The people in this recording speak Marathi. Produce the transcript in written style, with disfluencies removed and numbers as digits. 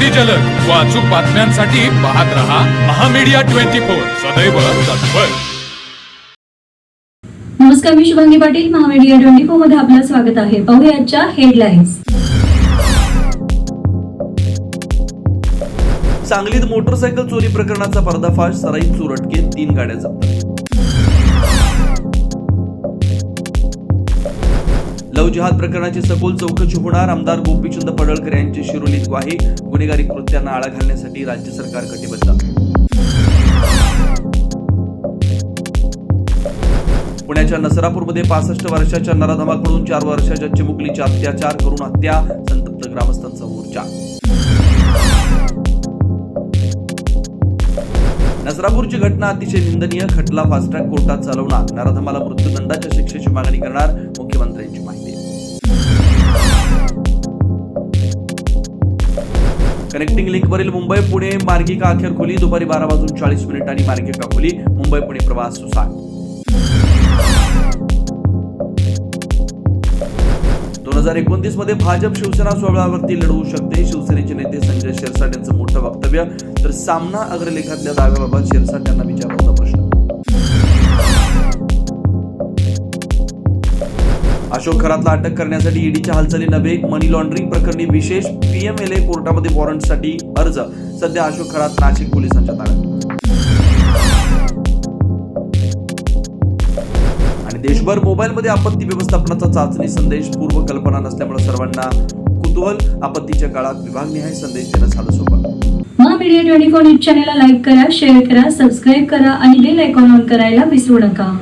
अगदी जलद व अचूक बातम्यांसाठी पाहत रहा महामीडिया 24 सदैव तत्पर. नमस्कार, मी शुभांगी पाटील. महामीडिया 24 मध्ये आपलं स्वागत आहे. पाहूया आजच्या हेडलाईन्स. सांगलीत मोटरसायकल चोरी प्रकरणाचा पर्दाफाश, सराईत चोर अटकेत, 3 गाड्या जप्त. लव जिहाद प्रकरणाची सखोल चौकशी होणार, आमदार गोपीचंद पडळकर यांची शिरोलीत ग्वाही. गुन्हेगारी कृत्यांना आळा घालण्यासाठी राज्य सरकार कटिबद्ध. पुण्याच्या नसरापूरमध्ये 65 वर्षाच्या नराधमाकडून 4 वर्षाच्या चिमुकलीची अत्याचार करून हत्या, संतप्त ग्रामस्थांचा मोर्चा. नसरापूरची घटना अतिशय निंदनीय, खटला फास्ट ट्रॅक कोर्टात चालवणार, नराधमाला मृत्यूदंडाच्या शिक्षेची मागणी करणार, मुख्यमंत्र्यांची माहिती. कनेक्टिंग लिंकवरील मुंबई पुणे मार्गिका अखेर खुली, दुपारी 12:40 मार्गिका खुली, मुंबई पुणे प्रवास सुसाट. 2029 मध्ये भाजप शिवसेना सोहळ्यावरती लढवू शकते, शिवसेनेचे नेते संजय शिरसाट यांचं मोठं वक्तव्य. तर सामना अग्रलेखातल्या दाव्याबाबत शिरसाट यांना विचारला प्रश्न. अशोक खरातला अटक करण्यासाठी ईडीच्या हालचाली नव्हे, मनी लॉन्ड्रिंग प्रकरणी विशेष पीएमएलए कोर्टामध्ये वॉरंटसाठी अर्ज. सध्या अशोक खरात नाशिक पोलिसांच्या ताब्यात. आणि देशभर मोबाईलमध्ये आपत्ती व्यवस्थापनाचा चाचणी संदेश, पूर्व कल्पना नसल्यामुळे सर्वांना कुतूहल, आपत्तीच्या काळात विभागनिहाय संदेश देणं झालं सोपं. महामीडिया 24 न्यूज चॅनलला लाईक करा, शेअर करा, सबस्क्राईब करा आणि बेल आयकॉन ऑन करायला विसरू नका.